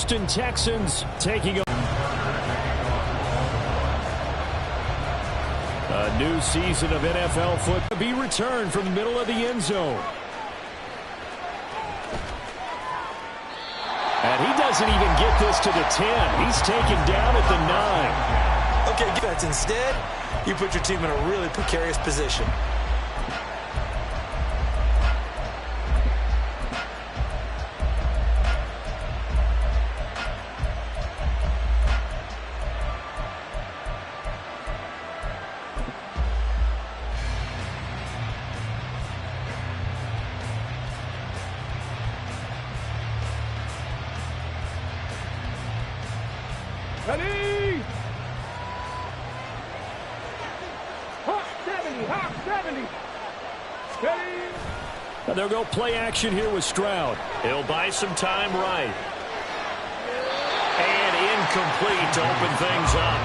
Houston Texans taking a new season of NFL football be returned from the middle of the end zone. And he doesn't even get this to the 10. He's taken down at the 9. Okay, defense. Instead, you put your team in a really precarious position. Ready? Hawk 70, Hawk 70. Ready? And they'll go play action here with Stroud. He'll buy some time right. And incomplete to open things up.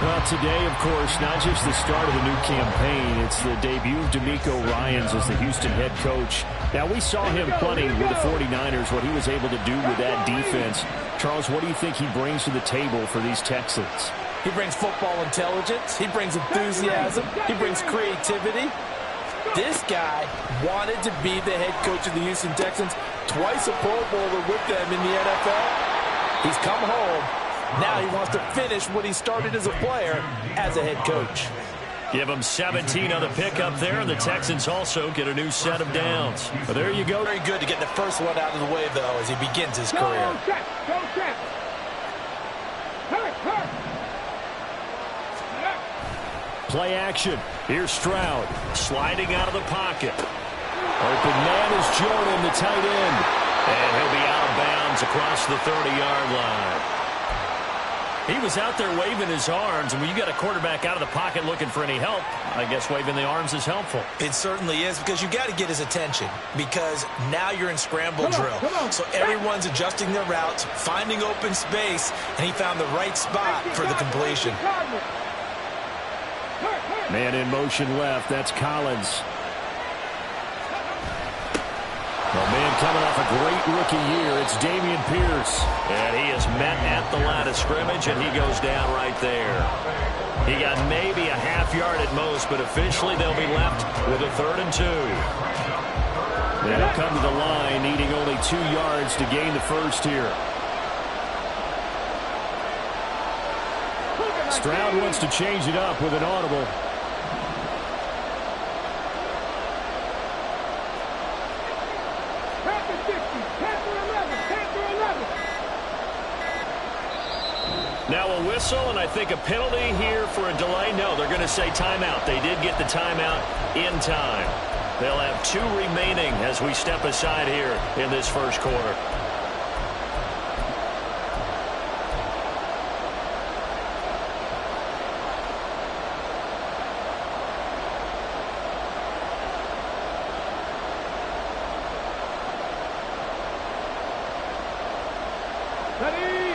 Well, today, of course, not just the start of the new campaign, it's the debut of DeMeco Ryans as the Houston head coach. Now, we saw him plenty with the 49ers, what he was able to do with that defense. Charles, what do you think he brings to the table for these Texans? He brings football intelligence. He brings enthusiasm. He brings creativity. This guy wanted to be the head coach of the Houston Texans, twice a Pro Bowler with them in the NFL. He's come home. Now he wants to finish what he started as a player as a head coach. Give him 17 on the pickup there, and the Texans also get a new set of downs. But there you go. Very good to get the first one out of the way, though, as he begins his career. Go check, go check. Hurt, hurt. Play action. Here's Stroud. Sliding out of the pocket. Open man is Jordan, the tight end. And he'll be out of bounds across the 30-yard line. He was out there waving his arms, and when you got a quarterback out of the pocket looking for any help, I guess waving the arms is helpful. It certainly is, because you got to get his attention, because now you're in scramble drill. So everyone's adjusting their routes, finding open space, and he found the right spot for the completion. Man in motion left. That's Collins. Well, man, coming off a great rookie year, it's Dameon Pierce. And he is met at the line of scrimmage, and he goes down right there. He got maybe a half yard at most, but officially they'll be left with a 3rd and 2. They'll come to the line, needing only 2 yards to gain the first here. Stroud wants to change it up with an audible. Now a whistle, and I think a penalty here for a delay. No, they're going to say timeout. They did get the timeout in time. They'll have 2 remaining as we step aside here in this first quarter. Ready?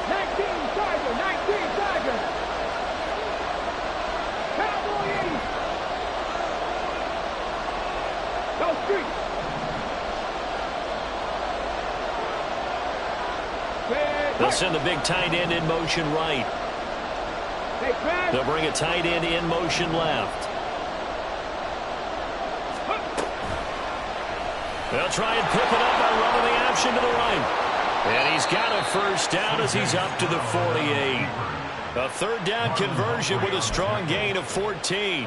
19 Tiger. Cowboy 80. Go street. They'll send the big tight end in motion right. They'll bring a tight end in motion left. They'll try and pick it up by running the option to the right. And he's got a first down as he's up to the 48. A 3rd down conversion with a strong gain of 14.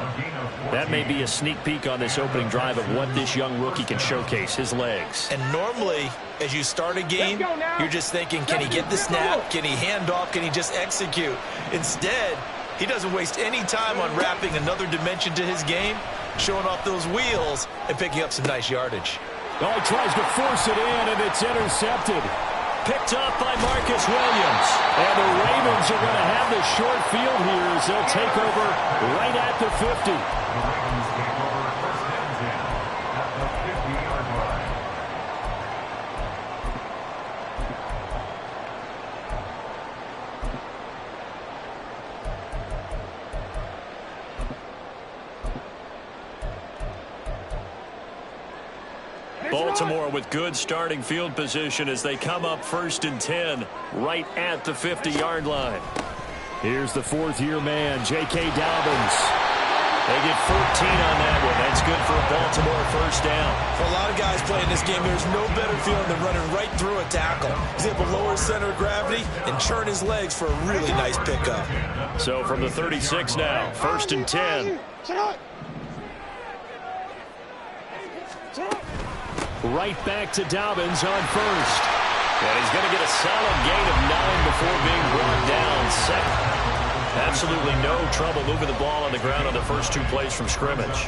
That may be a sneak peek on this opening drive of what this young rookie can showcase, his legs. And normally, as you start a game, you're just thinking, can he get the snap? Can he hand off? Can he just execute? Instead, he doesn't waste any time on wrapping another dimension to his game, showing off those wheels and picking up some nice yardage. Oh, he tries to force it in, and it's intercepted. Picked up by Marcus Williams. And the Ravens are going to have the short field here as they'll take over right at the 50. Both Baltimore with good starting field position as they come up 1st and 10 right at the 50-yard line. Here's the fourth-year man, J.K. Dobbins. They get 14 on that one. That's good for a Baltimore 1st down. For a lot of guys playing this game, there's no better feeling than running right through a tackle. He's able to lower his center of gravity and churn his legs for a really nice pickup. So from the 36 now, 1st and 10. Right back to Dobbins on first. And he's going to get a solid gain of 9 before being brought down. Second. Absolutely no trouble moving the ball on the ground on the first 2 plays from scrimmage.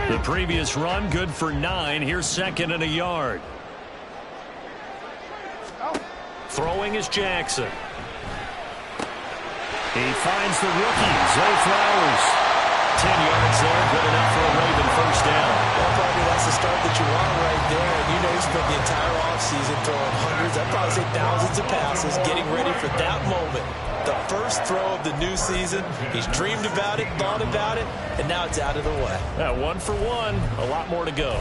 The previous run, good for 9. Here's 2nd and a yard. Throwing is Jackson. He finds the rookie, Zay Flowers. 10 yards there, good enough for a Raven 1st down. Well, probably that's the start that you want right there. And you know he's spent the entire offseason throwing hundreds, I'd probably say thousands of passes, getting ready for that moment. The first throw of the new season. He's dreamed about it, thought about it, and now it's out of the way. 1 for 1, a lot more to go.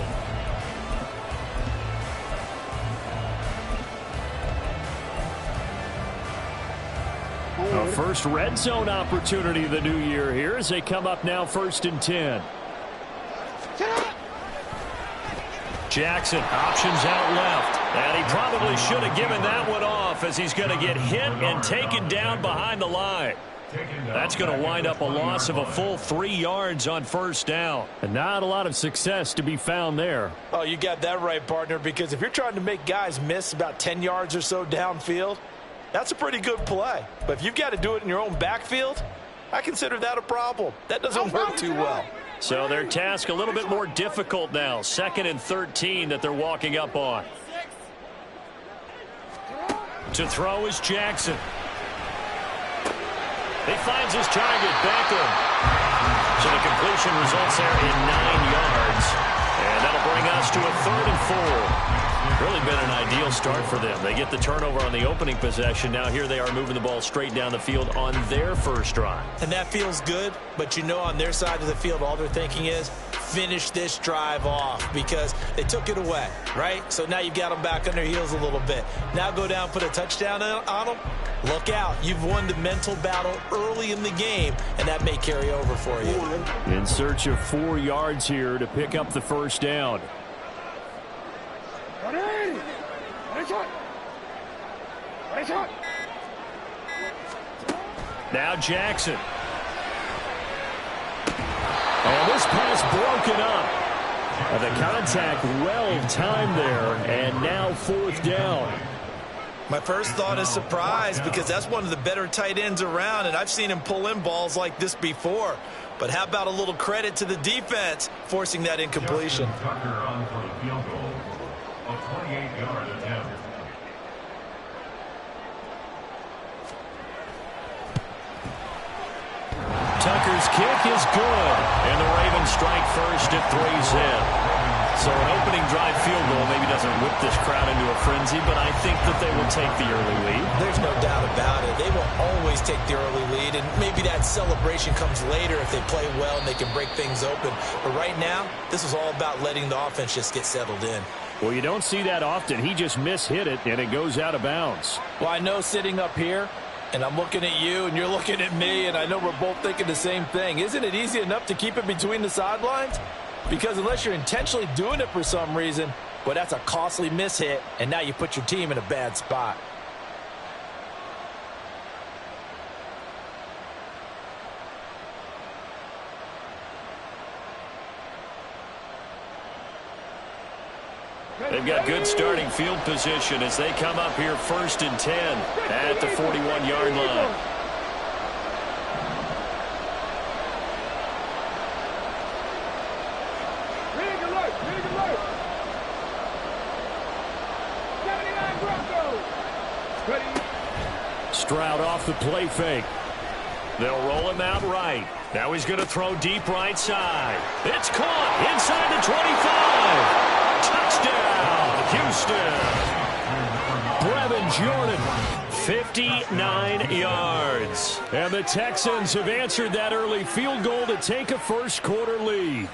A first red zone opportunity the new year here as they come up now 1st and 10. Jackson options out left. And he probably should have given that one off as he's going to get hit and taken down behind the line. That's going to wind up a loss of a full 3 yards on 1st down. And not a lot of success to be found there. Oh, you got that right, partner, because if you're trying to make guys miss about 10 yards or so downfield, that's a pretty good play. But if you've got to do it in your own backfield, I consider that a problem. That doesn't work too well. So their task a little bit more difficult now. 2nd and 13 that they're walking up on. To throw is Jackson. He finds his target, Beckham. So the completion results there in 9 yards. And that'll bring us to a 3rd and 4. Really been an ideal start for them. They get the turnover on the opening possession. Now here they are moving the ball straight down the field on their first drive. And that feels good, but you know on their side of the field all they're thinking is finish this drive off because they took it away, right? So now you've got them back on their heels a little bit. Now go down, put a touchdown on them. Look out. You've won the mental battle early in the game, and that may carry over for you. In search of 4 yards here to pick up the 1st down. Now Jackson. Oh, this pass broken up. The contact well timed there, and now 4th down. My first thought is surprise because that's one of the better tight ends around, and I've seen him pull in balls like this before. But how about a little credit to the defense forcing that incompletion? Tucker's kick is good, and the Ravens strike first at 3's in. So an opening drive field goal maybe doesn't whip this crowd into a frenzy, but I think that they will take the early lead. There's no doubt about it. They will always take the early lead, and maybe that celebration comes later if they play well and they can break things open. But right now, this is all about letting the offense just get settled in. Well, you don't see that often. He just mishit it, and it goes out of bounds. Well, I know sitting up here, and I'm looking at you, and you're looking at me, and I know we're both thinking the same thing. Isn't it easy enough to keep it between the sidelines? Because unless you're intentionally doing it for some reason, well, that's a costly mishit, and now you put your team in a bad spot. They've got good starting field position as they come up here 1st and 10 at the 41-yard line. Stroud off the play fake. They'll roll him out right. Now he's going to throw deep right side. It's caught inside the 25. Touchdown, Houston. Brevin Jordan 59 yards. And the Texans have answered that early field goal to take a first-quarter lead.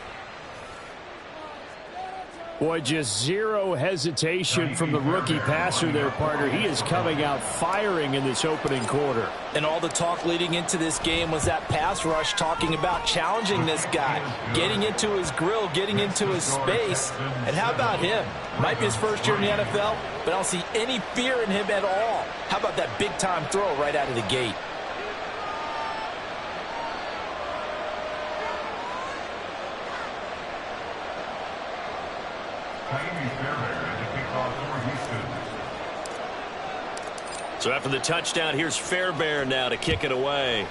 Boy, just zero hesitation from the rookie passer there, partner. He is coming out firing in this opening quarter. And all the talk leading into this game was that pass rush, talking about challenging this guy, getting into his grill, getting into his space. And how about him? Might be his first year in the NFL, but I don't see any fear in him at all. How about that big-time throw right out of the gate? So after the touchdown, here's Fairbairn now to kick it away.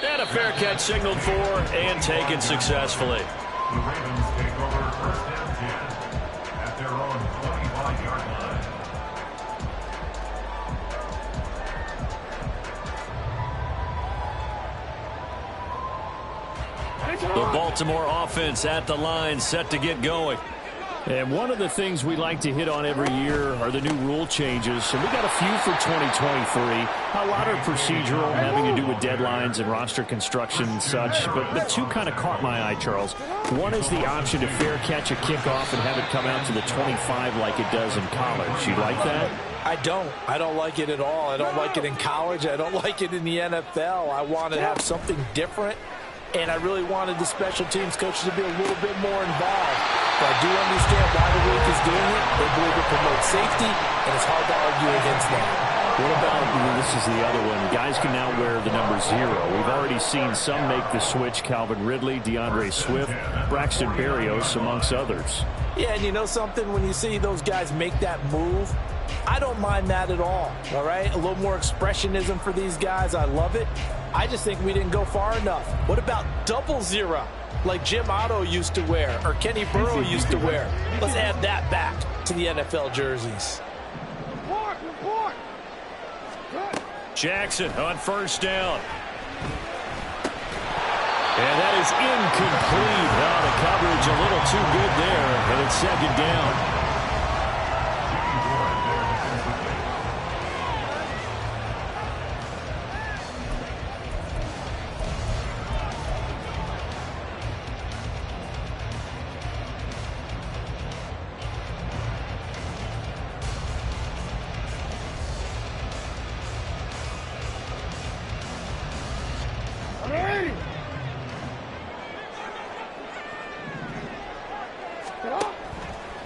And a fair catch signaled for and taken successfully. The Ravens take over first and 10 at their own 25-yard line. The Baltimore offense at the line, set to get going. And one of the things we like to hit on every year are the new rule changes. And we got a few for 2023. A lot are procedural, having to do with deadlines and roster construction and such. But two kind of caught my eye, Charles. One is the option to fair catch a kickoff and have it come out to the 25 like it does in college. You like that? I don't like it at all. I don't like it in college. I don't like it in the NFL. I want to have something different. And I really wanted the special teams coaches to be a little bit more involved. But I do understand why the league is doing it. They believe it promotes safety, and it's hard to argue against that. What about, this is the other one, guys can now wear the number 0. We've already seen some make the switch, Calvin Ridley, DeAndre Swift, Braxton Berrios, amongst others. Yeah, and you know something? When you see those guys make that move, I don't mind that at all right? A little more expressionism for these guys. I love it. I just think we didn't go far enough. What about 00, like Jim Otto used to wear or Kenny Burrow used to wear? Let's add that back to the NFL jerseys. Jackson on first down. And that is incomplete. Oh, the coverage a little too good there, and it's second down.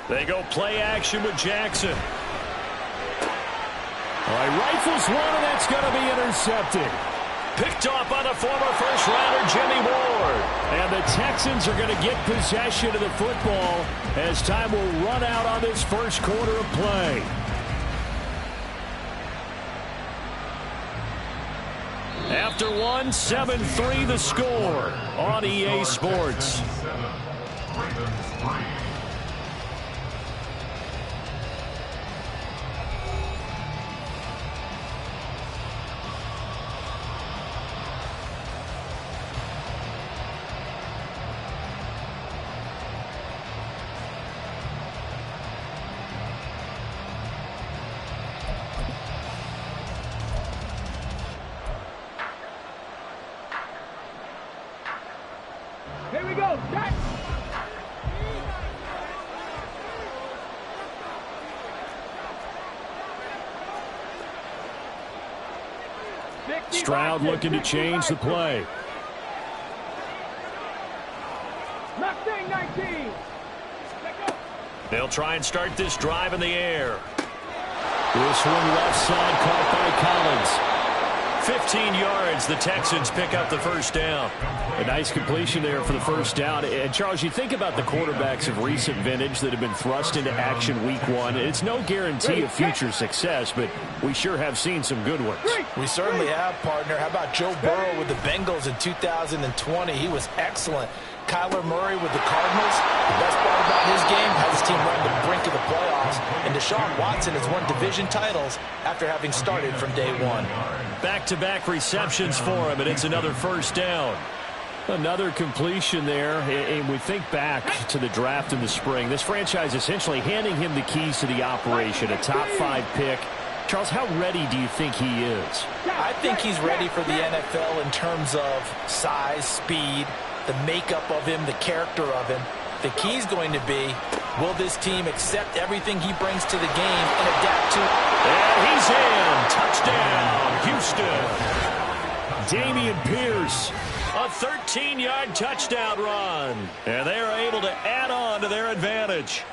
They go play action with Jackson. All right, rifles one, and that's going to be intercepted. Picked off by the former first-rounder Jimmy Ward. And the Texans are going to get possession of the football as time will run out on this first quarter of play. After one, 7-3 the score on EA Sports. Here we go, set! Stroud looking to change the play. Mustang 19! They'll try and start this drive in the air. This one left side caught by Collins. 15 yards, the Texans pick up the first down. A nice completion there for the first down. And, Charles, you think about the quarterbacks of recent vintage that have been thrust into action week one. It's no guarantee of future success, but we sure have seen some good ones. We certainly have, partner. How about Joe Burrow with the Bengals in 2020? He was excellent. Kyler Murray with the Cardinals. The best part about his game has his team right to the brink of the playoffs. And Deshaun Watson has won division titles after having started from day one. Back-to-back receptions for him, and it's another first down. Another completion there, and we think back to the draft in the spring. This franchise essentially handing him the keys to the operation, a top 5 pick. Charles, how ready do you think he is? I think he's ready for the NFL in terms of size, speed, the makeup of him, the character of him. The key's going to be, will this team accept everything he brings to the game and adapt to? And he's in. Touchdown, Houston. Dameon Pierce. A 13-yard touchdown run. And they are able to add on to their advantage.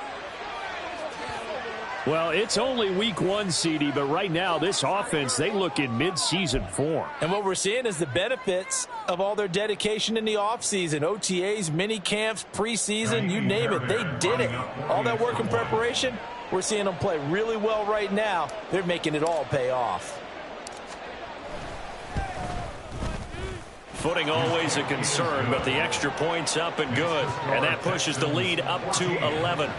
Well, it's only week 1, CD, but right now this offense, they look in mid-season form. And what we're seeing is the benefits of all their dedication in the offseason. OTAs, mini camps, preseason, you name it, they did it. All that work and preparation, we're seeing them play really well right now. They're making it all pay off. Footing always a concern, but the extra point's up and good. And that pushes the lead up to 11.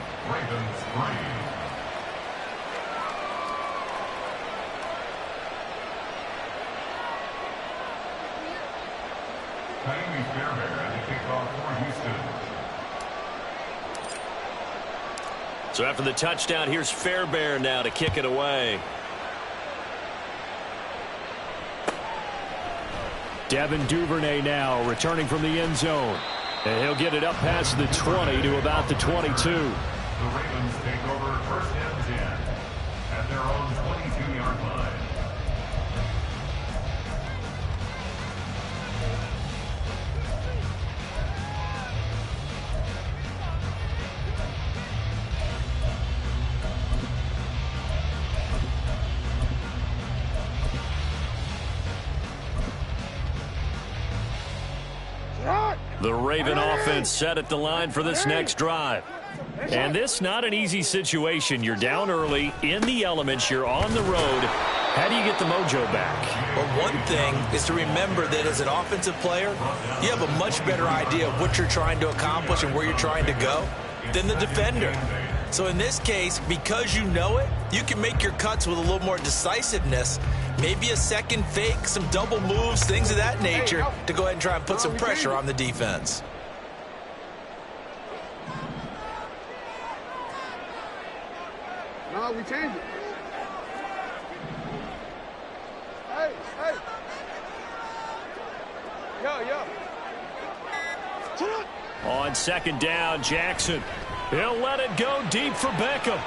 So after the touchdown, here's Fairbairn now to kick it away. Devin Duvernay now returning from the end zone. And he'll get it up past the 20 to about the 22. The Ravens take over first and 10 at their own 22-yard line. The Raven offense set at the line for this next drive. And this not an easy situation. You're down early, in the elements, you're on the road. How do you get the mojo back? Well, one thing is to remember that as an offensive player, you have a much better idea of what you're trying to accomplish and where you're trying to go than the defender. So in this case, because you know it, you can make your cuts with a little more decisiveness. Maybe a second fake, some double moves, things of that nature to go ahead and try and put some pressure on the defense. No, we changed it. Hey, hey. Yo. On second down, Jackson. He'll let it go deep for Beckham.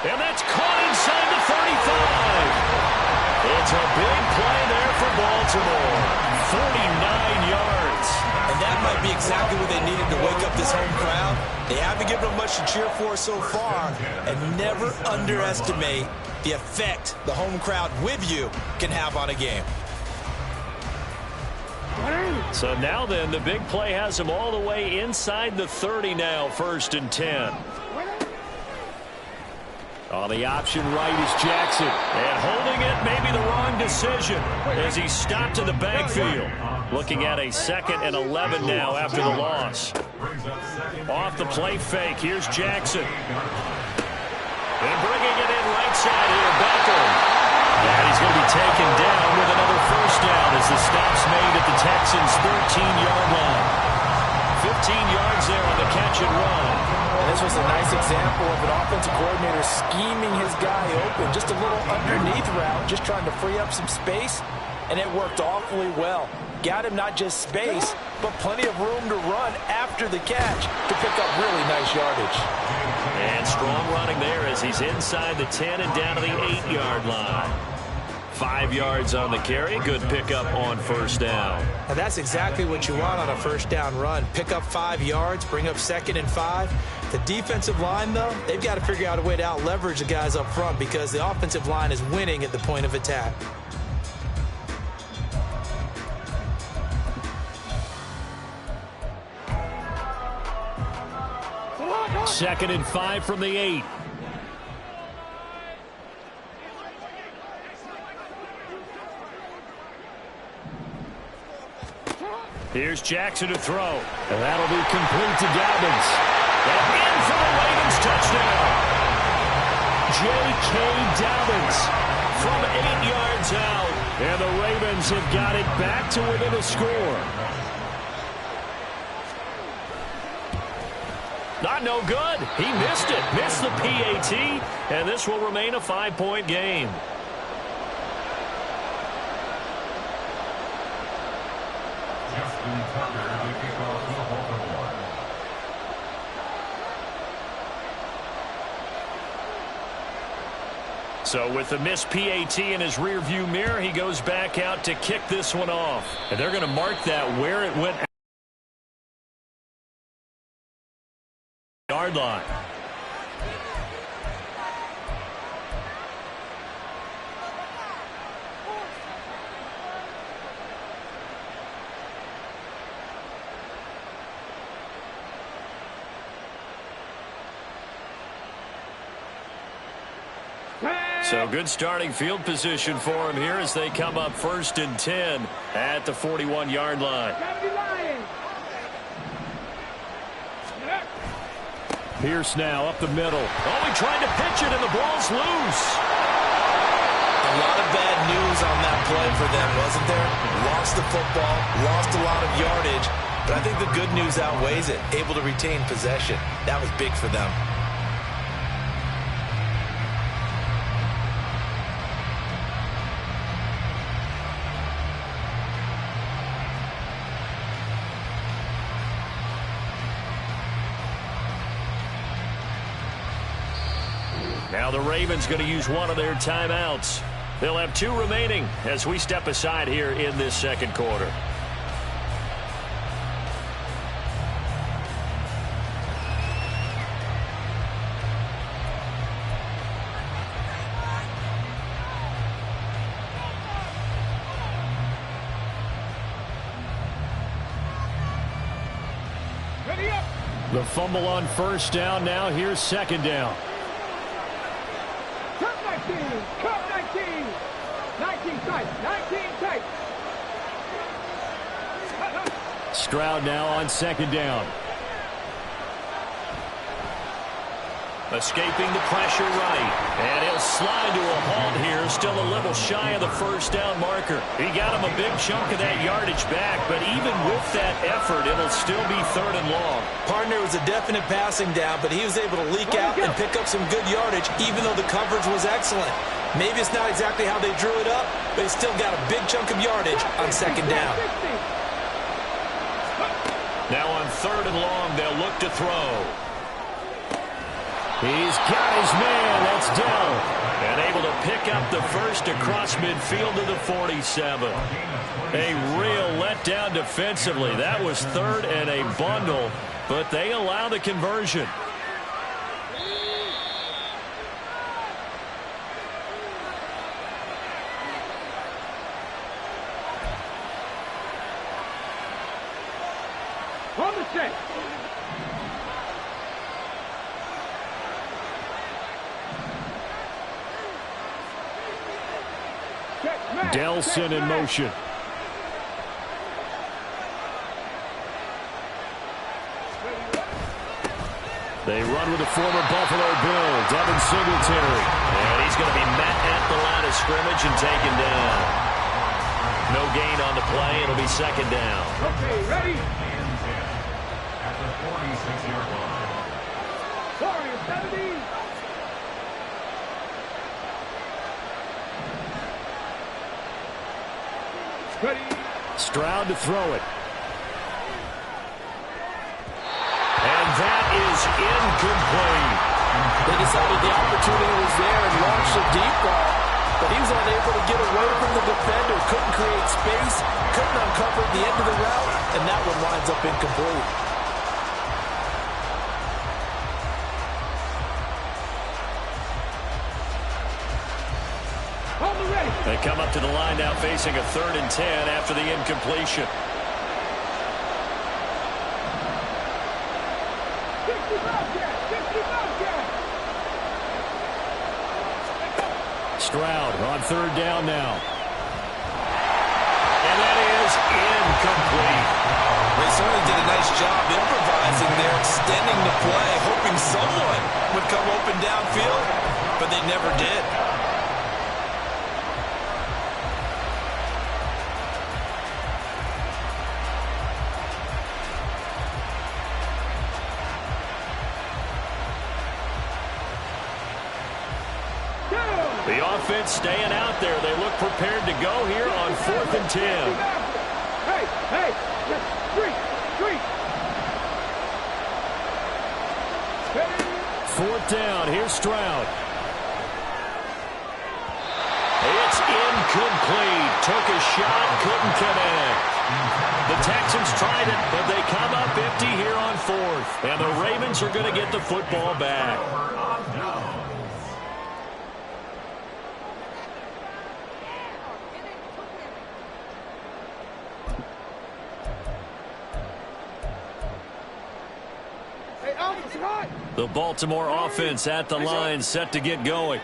And that's caught inside the 35. It's a big play there for Baltimore. 49 yards. And that might be exactly what they needed to wake up this home crowd. They haven't given them much to cheer for so far. And never underestimate the effect the home crowd with you can have on a game. So now then, the big play has him all the way inside the 30 now, 1st and 10. On the option right is Jackson. And holding it, maybe the wrong decision as he stopped in the backfield. Looking at a 2nd and 11 now after the loss. Off the play fake, here's Jackson. And bringing it in right side here, Beckham. And he's going to be taken down with another 1st down as the stop's made at the Texans' 13-yard line. 15 yards there on the catch and run. And this was a nice example of an offensive coordinator scheming his guy open. Just a little underneath route, just trying to free up some space, and it worked awfully well. Got him not just space, but plenty of room to run after the catch to pick up really nice yardage. And strong running there as he's inside the 10 and down to the 8-yard line. 5 yards on the carry. Good pickup on 1st down. Now that's exactly what you want on a 1st down run. Pick up 5 yards, bring up 2nd and 5. The defensive line, though, they've got to figure out a way to out-leverage the guys up front because the offensive line is winning at the point of attack. Second and 5 from the 8. Here's Jackson to throw. And that'll be complete to Dobbins. And in for the Ravens touchdown. J.K. Dobbins from 8 yards out. And the Ravens have got it back to within a score. shot, no good. He missed it. Missed the PAT, and this will remain a 5-point game. Justin Tucker to kick off for Baltimore. So with the missed PAT in his rearview mirror, he goes back out to kick this one off. And they're going to mark that where it went. Yard line. So good starting field position for him here as they come up 1st and 10 at the 41-yard line. Pierce now up the middle. Oh, he tried to pitch it, and the ball's loose. A lot of bad news on that play for them, wasn't there? Lost the football, lost a lot of yardage, but I think the good news outweighs it. Able to retain possession. That was big for them. Now the Ravens going to use one of their timeouts. They'll have 2 remaining as we step aside here in this second quarter. The fumble on 1st down. Now here's 2nd down. Cut 19. 19 tight. 19 tight. Stroud now on 2nd down. Escaping the pressure right. And he'll slide to a halt here. Still a little shy of the 1st down marker. He got him a big chunk of that yardage back, but even with that effort, it'll still be 3rd and long. Partner was a definite passing down, but he was able to leak out and pick up some good yardage, even though the coverage was excellent. Maybe it's not exactly how they drew it up, but he still got a big chunk of yardage on 2nd down. Now on 3rd and long, they'll look to throw. He's got his man. That's down. And able to pick up the 1st across midfield to the 47. A real letdown defensively. That was 3rd and a bundle, but they allow the conversion. On the check. Delson in motion. They run with the former Buffalo Bill, Devin Singletary. And he's going to be met at the line of scrimmage and taken down. No gain on the play. It'll be 2nd down. Okay, ready? At the 46-yard line. 40, 70. Ready. Stroud to throw it. And that is incomplete. They decided the opportunity was there and launched a deep ball, but he was unable to get away from the defender, couldn't create space, couldn't uncover the end of the route, and that one winds up incomplete. They come up to the line now facing a 3rd and 10 after the incompletion. Stroud on 3rd down now. And that is incomplete. They certainly did a nice job improvising there, extending the play, hoping someone would come open downfield, but they never did. offense staying out there. They look prepared to go here on 4th and 10. Hey, three. 4th down. Here's Stroud. It's incomplete. Took a shot, couldn't connect. The Texans tried it, but they come up empty here on 4th. And the Ravens are going to get the football back. The Baltimore offense at the line, set to get going.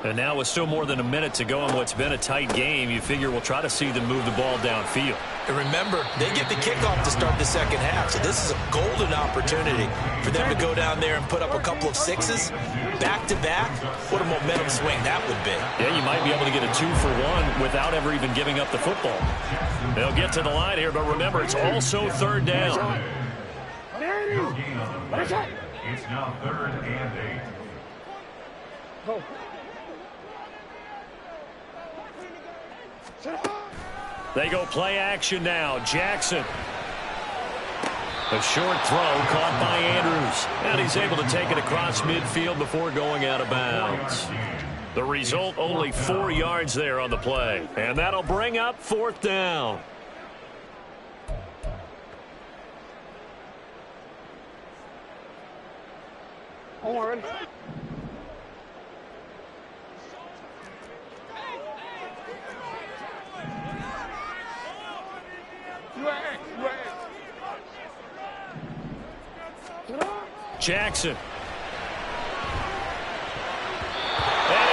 And now with still more than a minute to go in what's been a tight game, you figure we'll try to see them move the ball downfield. And remember, they get the kickoff to start the second half, so this is a golden opportunity for them to go down there and put up a couple of sixes back-to-back. What a momentum swing that would be. Yeah, you might be able to get a 2-for-1 without ever even giving up the football. They'll get to the line here, but remember, it's also 3rd down. It's now 3rd and 8. They go play action now. Jackson. A short throw caught by Andrews. And he's able to take it across midfield before going out of bounds. The result, only 4 yards there on the play. And that'll bring up 4th down. Horn. Jackson. And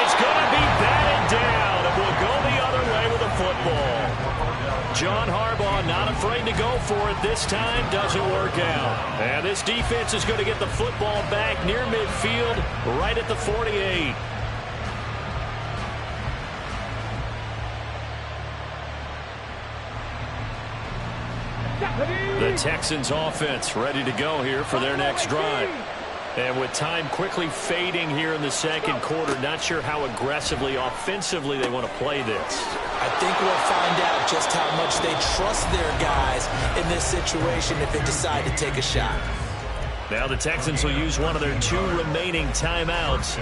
it's going to be batted down, and we'll go the other way with the football. John Harbaugh not afraid to go for it this time. Doesn't work out. And this defense is going to get the football back near midfield, right at the 48. The Texans offense ready to go here for their next drive. And with time quickly fading here in the second quarter, not sure how aggressively, offensively they want to play this. I think we'll find out just how much they trust their guys in this situation if they decide to take a shot. Now the Texans will use one of their 2 remaining timeouts.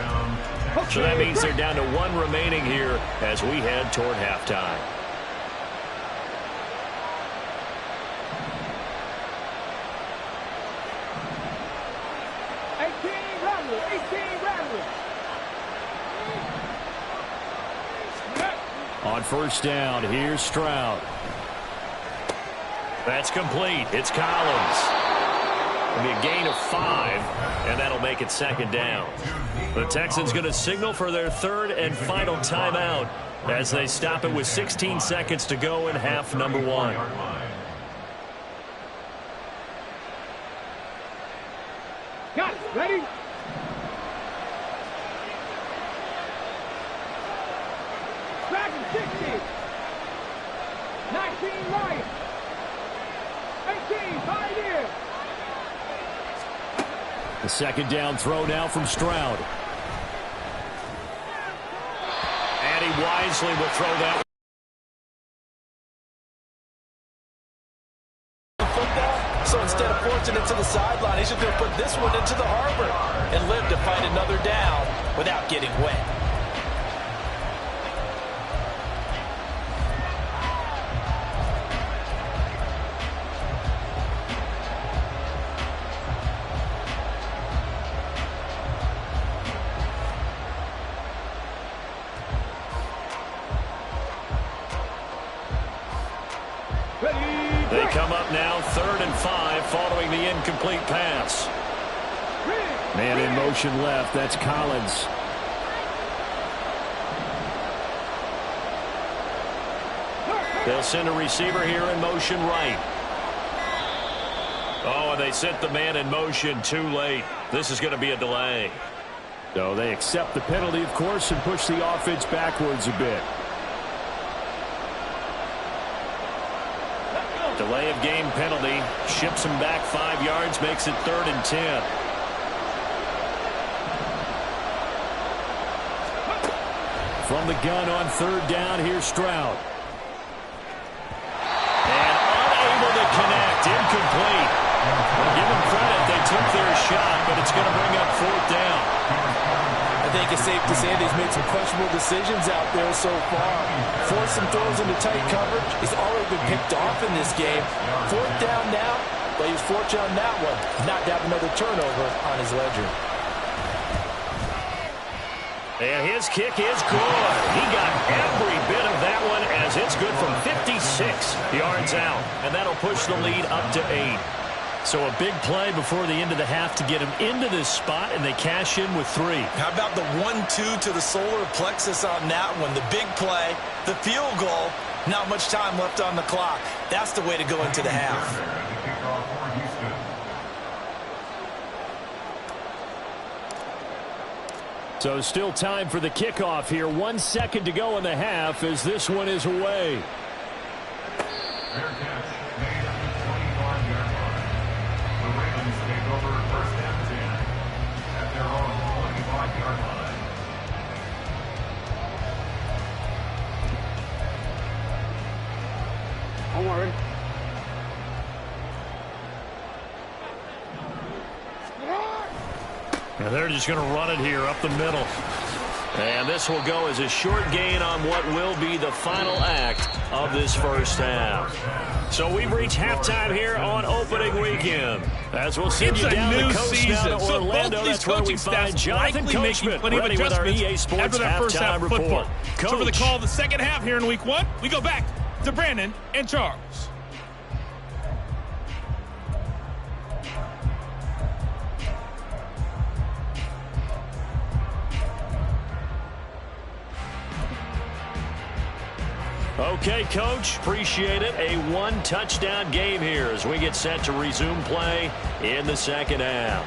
So that means they're down to 1 remaining here as we head toward halftime. On 1st down, here's Stroud. That's complete. It's Collins. It'll be a gain of 5, and that'll make it 2nd down. The Texans going to signal for their 3rd and final timeout as they stop it with 16 seconds to go in half number 1. Got it. Ready? Dragon 60. 19 Lions. 18 Pioneer. The 2nd down throw now from Stroud. And he wisely will throw that. So instead of forcing it to the sideline, he's just going to put this one into the harbor and live to fight another down without getting wet. They come up now 3rd and 5 following the incomplete pass. Man in motion left. That's Collins. They'll send a receiver here in motion right. Oh, and they sent the man in motion too late. This is going to be a delay. So they accept the penalty, of course, and push the offense backwards a bit. Delay of game penalty. Ships him back 5 yards, makes it 3rd and 10. From the gun on third down, here's Stroud. And unable to connect. Incomplete. Well, give them credit. They took their shot, but it's going to bring up fourth down. I think it's safe to say that he's made some questionable decisions out there so far. Forced some throws into tight coverage. He's already been picked off in this game. Fourth down now, but he was fortunate on that one not to have another turnover on his ledger. And his kick is good. He got every bit of that one as it's good from 56 yards out. And that'll push the lead up to 8. So a big play before the end of the half to get him into this spot, and they cash in with 3. How about the 1-2 to the solar plexus on that one? The big play, the field goal, not much time left on the clock. That's the way to go into the half. So still time for the kickoff here. 1 second to go in the half as this one is away. Fair catch made at the 25-yard line. The Ravens take over first and 10 at their own 25-yard line. Don't worry. And they're just going to run it here up the middle. And this will go as a short gain on what will be the final act of this first half. So we've reached halftime here on opening weekend. As we'll send you down the coast now to Orlando. That's where we find Jonathan Coachman ready with our EA Sports halftime report. Coach. So for the call of the second half here in week 1, we go back to Brandon and Charles. Okay, Coach, appreciate it. A one-touchdown game here as we get set to resume play in the second half.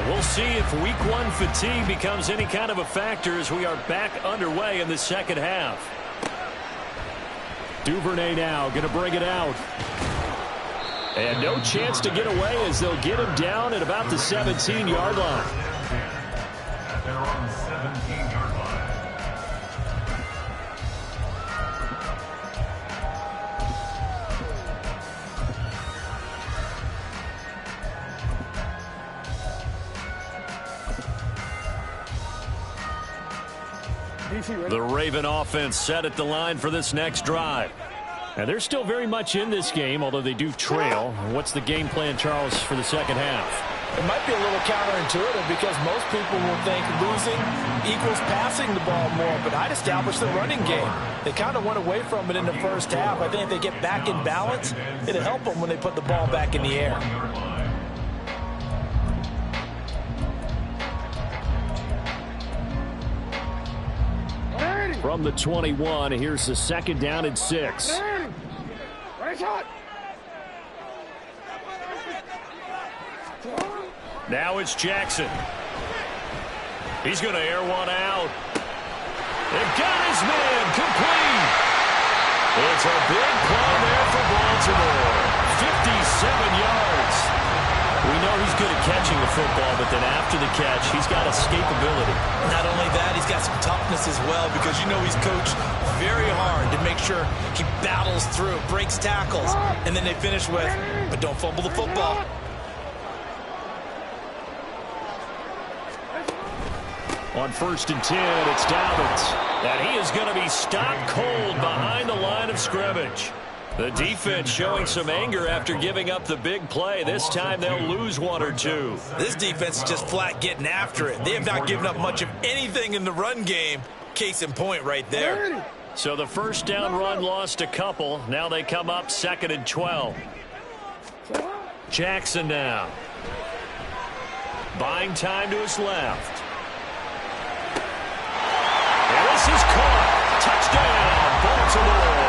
We'll see if week 1 fatigue becomes any kind of a factor as we are back underway in the second half. Duvernay now going to bring it out. And no chance to get away as they'll get him down at about the 17-yard line. At their own 17-yard line. The Raven offense set at the line for this next drive. And they're still very much in this game, although they do trail. What's the game plan, Charles, for the second half? It might be a little counterintuitive because most people will think losing equals passing the ball more, but I'd establish the running game. They kind of went away from it in the first half. I think if they get back in balance, it'll help them when they put the ball back in the air. From the 21, here's the second down and 6. Now it's Jackson. He's going to air one out. They've got his man complete. It's a big play there for Baltimore. 57 yards. We know he's good at catching the football, but then after the catch, he's got escapability. Not only that, he's got some toughness as well because you know he's coached very hard to make sure he battles through, breaks tackles, and then they finish with, but don't fumble the football. On 1st and 10, it's Dobbins. And he is going to be stopped cold behind the line of scrimmage. The defense showing some anger after giving up the big play. This time they'll lose 1 or 2. This defense is just flat getting after it. They have not given up much of anything in the run game. Case in point right there. So the first down run lost a couple. Now they come up 2nd and 12. Jackson now. Buying time to his left. And this is caught. Touchdown, Baltimore.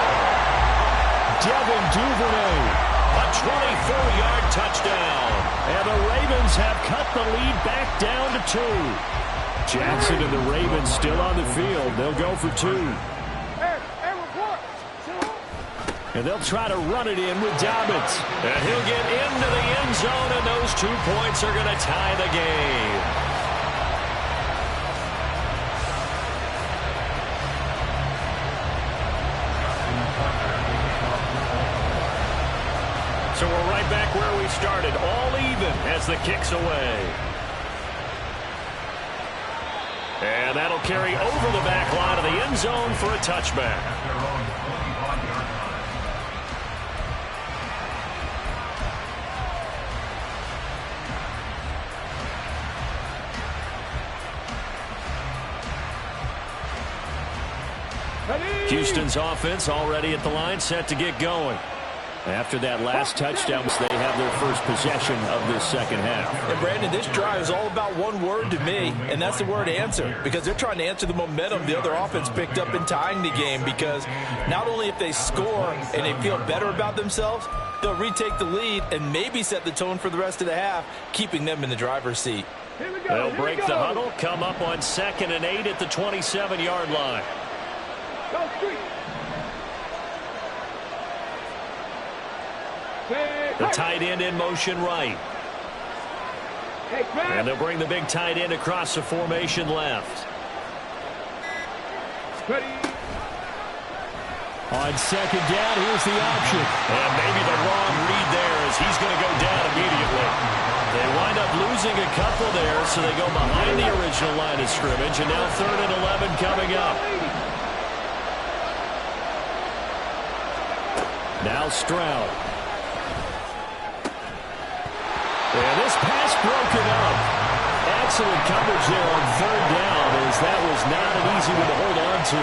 Devin Duvernay. A 24-yard touchdown. And the Ravens have cut the lead back down to 2. Jackson and the Ravens still on the field. They'll go for 2. And they'll try to run it in with Dobbins. And he'll get into the end zone, and those 2 points are going to tie the game. So we're right back where we started, all even as the kick's away. And that'll carry over the back line of the end zone for a touchback. Houston's offense already at the line, set to get going. After that last touchdown, they have their first possession of this second half. And Brandon, this drive is all about one word to me, and that's the word answer, because they're trying to answer the momentum the other offense picked up in tying the game, because not only if they score and they feel better about themselves, they'll retake the lead and maybe set the tone for the rest of the half, keeping them in the driver's seat. They'll break the huddle, come up on 2nd and 8 at the 27-yard line. The tight end in motion right. And they'll bring the big tight end across the formation left. On second down, here's the option. And maybe the wrong read there as he's going to go down immediately. They wind up losing a couple there, so they go behind the original line of scrimmage, and now 3rd and 11 coming up. Now Stroud. And this pass broken up. Excellent coverage there on 3rd down, as that was not an easy one to hold on to.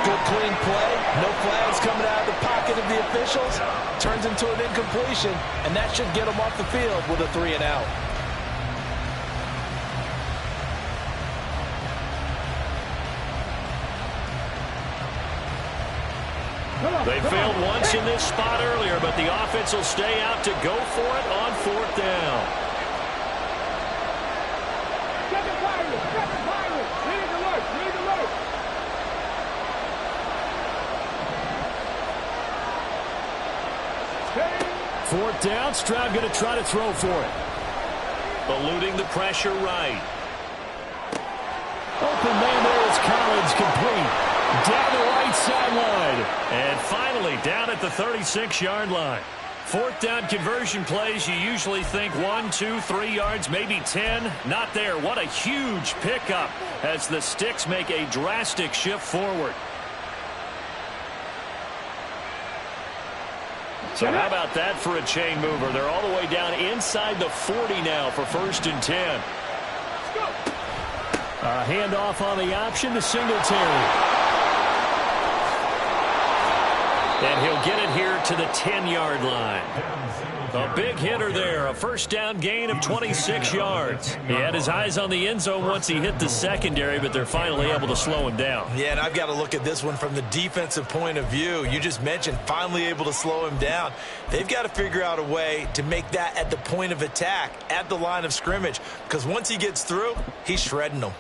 Good clean play. No flags coming out of the pocket of the officials. Turns into an incompletion, and that should get them off the field with a 3 and out. They failed once in this spot earlier, but the offense will stay out to go for it on 4th down. Fourth down, Stroud going to try to throw for it. Eluding the pressure right. Open man there is Collins, complete. Down the right sideline. And finally down at the 36-yard line. 4th down conversion plays, you usually think 1, 2, 3 yards, maybe 10. Not there. What a huge pickup as the Sticks make a drastic shift forward. So how about that for a chain mover? They're all the way down inside the 40 now for 1st and 10. A handoff on the option to Singletary. And he'll get it here to the 10-yard line. A big hitter there, a 1st down gain of 26 yards. He had his eyes on the end zone once he hit the secondary, but they're finally able to slow him down. Yeah, and I've got to look at this one from the defensive point of view. You just mentioned finally able to slow him down. They've got to figure out a way to make that at the point of attack, at the line of scrimmage, because once he gets through, he's shredding them.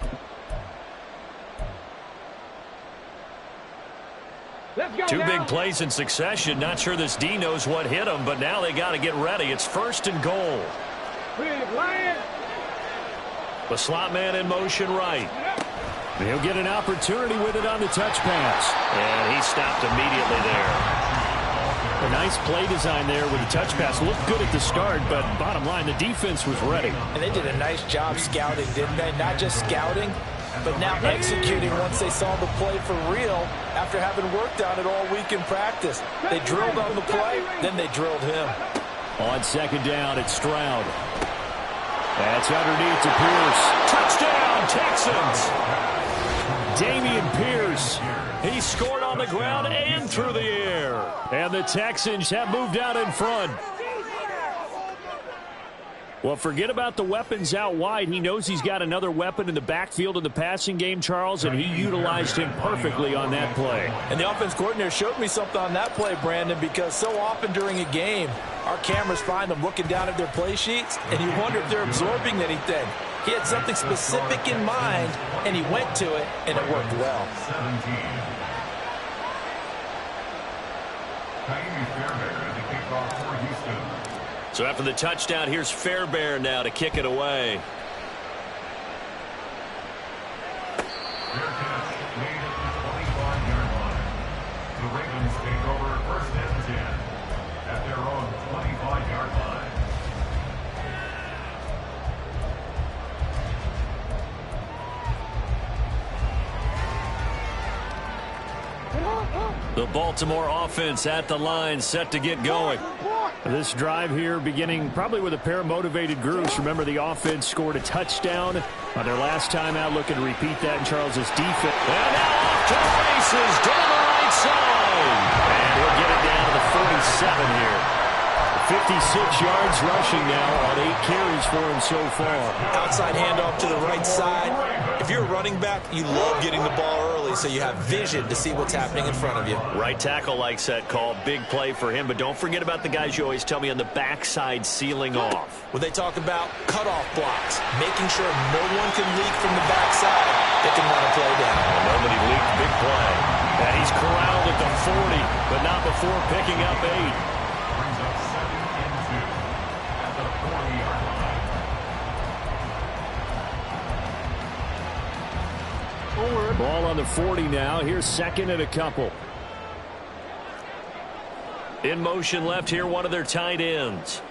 Two big plays in succession. Not sure this D knows what hit him, but now they got to get ready. It's 1st and goal. The slot man in motion right. He'll get an opportunity with it on the touch pass. And he stopped immediately there. A nice play design there with the touch pass. Looked good at the start, but bottom line, the defense was ready. And they did a nice job scouting, didn't they? Not just scouting, but now executing once they saw the play for real after having worked on it all week in practice. They drilled on the play, then they drilled him. On 2nd down, it's Stroud. That's underneath to Pierce. Touchdown, Texans! Damian Pierce. He scored on the ground and through the air. And the Texans have moved out in front. Well, forget about the weapons out wide. He knows he's got another weapon in the backfield in the passing game, Charles, and he utilized him perfectly on that play. And the offense coordinator showed me something on that play, Brandon, because so often during a game, our cameras find them looking down at their play sheets, and you wonder if they're absorbing anything. He had something specific in mind, and he went to it, and it worked well. 17. Fairbairn to kick off for Houston. So after the touchdown, here's Fairbairn now to kick it away. Fair catch made at the 25-yard line. The Ravens take over first and 10 at their own 25-yard line. The Baltimore offense at the line, set to get going. This drive here beginning probably with a pair of motivated groups. Remember, the offense scored a touchdown on their last time out, looking to repeat that in Charles's defense. And now off to the races down the right side. And he'll get it down to the 47 here. 56 yards rushing now on 8 carries for him so far. Outside handoff to the right side. If you're a running back, you love getting the ball early so you have vision to see what's happening in front of you. Right tackle likes that call. Big play for him. But don't forget about the guys you always tell me on the backside sealing off. When they talk about cutoff blocks, making sure no one can leak from the backside, they can run a play down. Well, nobody leaked. Big play. And he's corralled at the 40, but not before picking up 8. Brings up 7 and 2 at the 40-yard line. Ball on the 40 now. Here's second and a couple. In motion left here, one of their tight ends.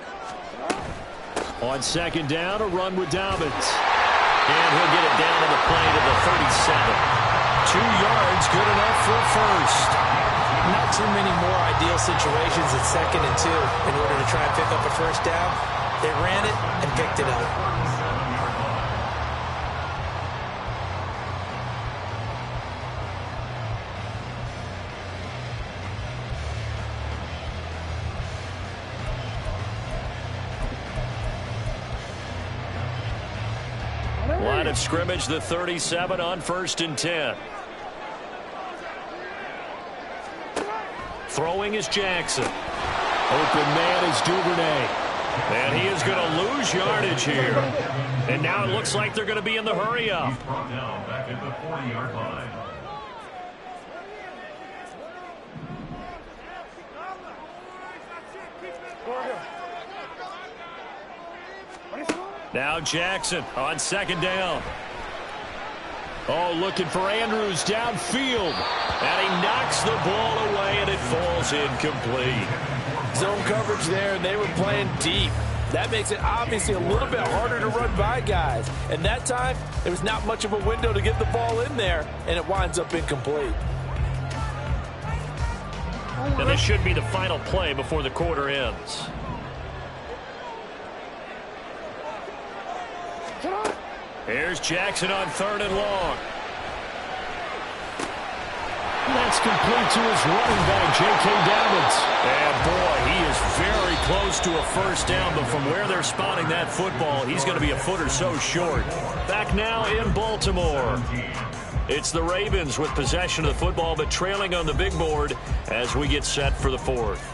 On second down, a run with Dobbins. And he'll get it down to the play to the 37. 2 yards, good enough for a first. Not too many more ideal situations at second and 2 in order to try and pick up a first down. They ran it and picked it up. Line of scrimmage, the 37 on first and 10. Throwing is Jackson. Open man is Duvernay. And he is going to lose yardage here. And now it looks like they're going to be in the hurry up. He's brought down back at the 40-yard line. Now Jackson on second down. Oh, looking for Andrews downfield. And he knocks the ball away, and it falls incomplete. Zone coverage there, and they were playing deep. That makes it obviously a little bit harder to run by guys. And that time, there was not much of a window to get the ball in there, and it winds up incomplete. And this should be the final play before the quarter ends. Here's Jackson on third and long. That's complete to his running back, J.K. Dobbins. And boy, he is very close to a first down, but from where they're spotting that football, he's going to be a foot or so short. Back now in Baltimore. It's the Ravens with possession of the football, but trailing on the big board as we get set for the fourth.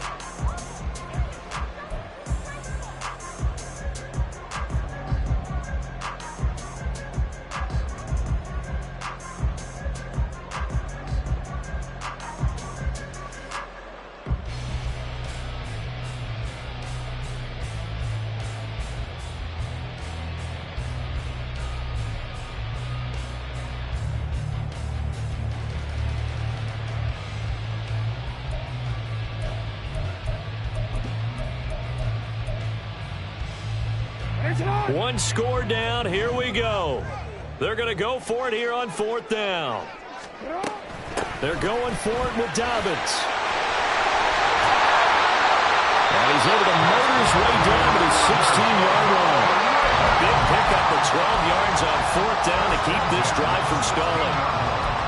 One score down. Here we go. They're going to go for it here on fourth down. They're going for it with Dobbins. And he's able to motor his way down to the 16-yard line. A big pickup of 12 yards on fourth down to keep this drive from stalling.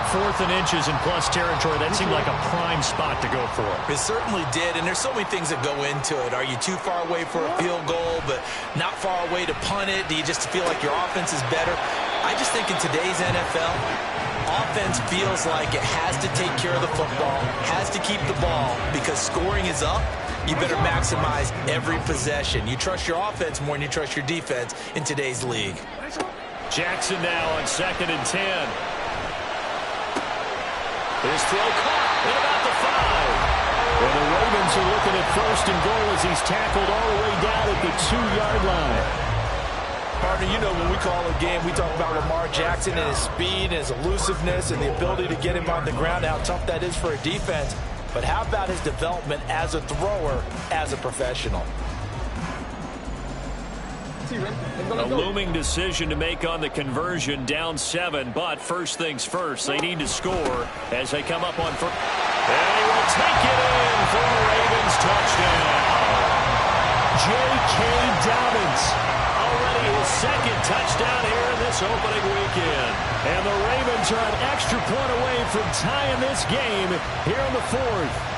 Fourth and inches in plus territory. That seemed like a prime spot to go for. It certainly did, and there's so many things that go into it. Are you too far away for a field goal, but not far away to punt it? Do you just feel like your offense is better? I just think in today's NFL, offense feels like it has to take care of the football, has to keep the ball, because scoring is up. You better maximize every possession. You trust your offense more than you trust your defense in today's league. Jackson now on 2nd and 10. His throw caught at about the 5. Well, the Ravens are looking at 1st and goal as he's tackled all the way down at the 2-yard line. Partner, you know when we call a game, we talk about Lamar Jackson and his speed and his elusiveness and the ability to get him on the ground, how tough that is for a defense. But how about his development as a thrower, as a professional? A looming decision to make on the conversion, down 7, but first things first, they need to score as they come up on first. And he will take it in for a Ravens touchdown. J.K. Dobbins. Already his 2nd touchdown here in this opening weekend. And the Ravens are an extra point away from tying this game here in the 4th.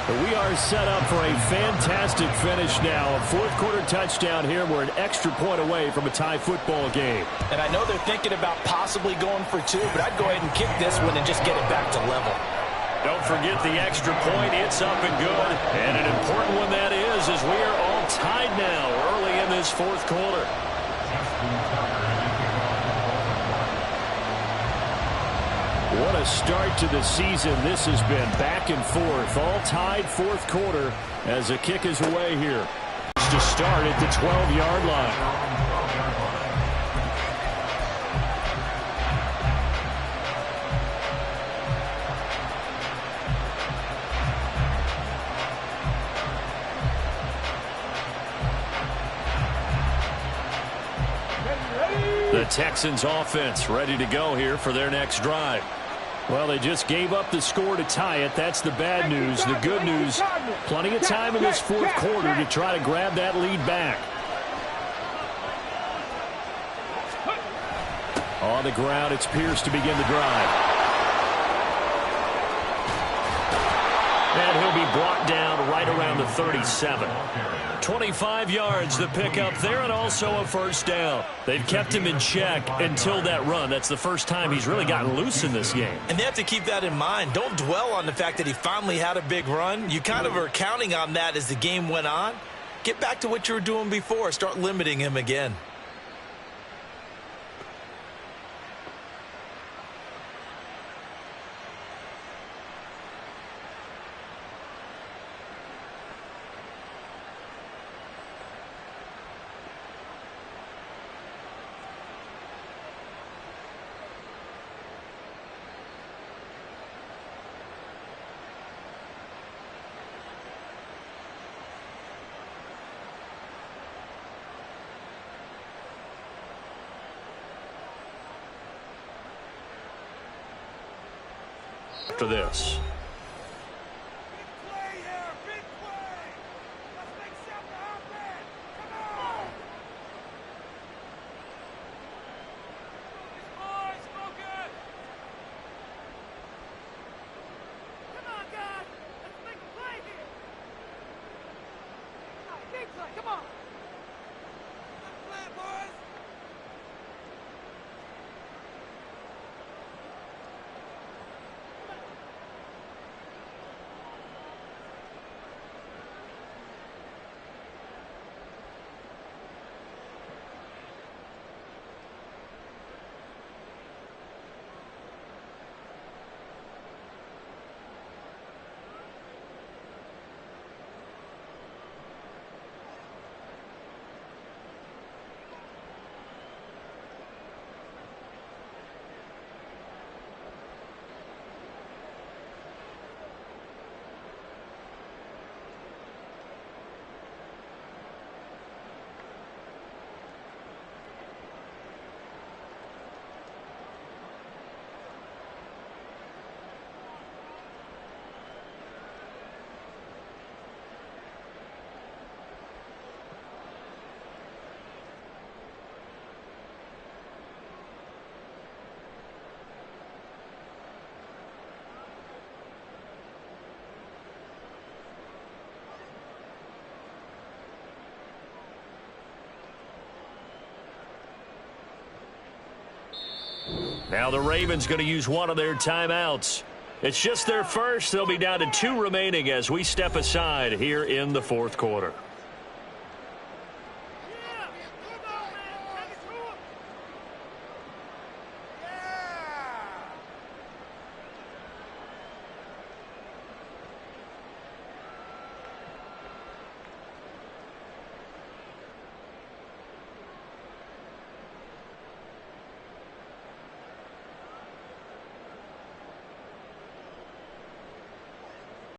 We are set up for a fantastic finish now. A 4th-quarter touchdown here. We're an extra point away from a tie football game. And I know they're thinking about possibly going for 2, but I'd go ahead and kick this one and just get it back to level. Don't forget the extra point. It's up and good. And an important one that is, as we are all tied now early in this 4th quarter. What a start to the season this has been. Back and forth, all tied 4th quarter as the kick is away here. To start at the 12-yard line. The Texans offense ready to go here for their next drive. Well, they just gave up the score to tie it. That's the bad news. The good news, plenty of time in this 4th quarter to try to grab that lead back. On the ground, it's Pierce to begin the drive. And he'll be brought down right around the 37. 25 yards the pickup there, and also a first down. They've kept him in check until that run. That's the first time he's really gotten loose in this game. And they have to keep that in mind. Don't dwell on the fact that he finally had a big run. You kind of are counting on that as the game went on. Get back to what you were doing before. Start limiting him again. After this. Now the Ravens going to use one of their timeouts. It's just their first. They'll be down to 2 remaining as we step aside here in the 4th quarter.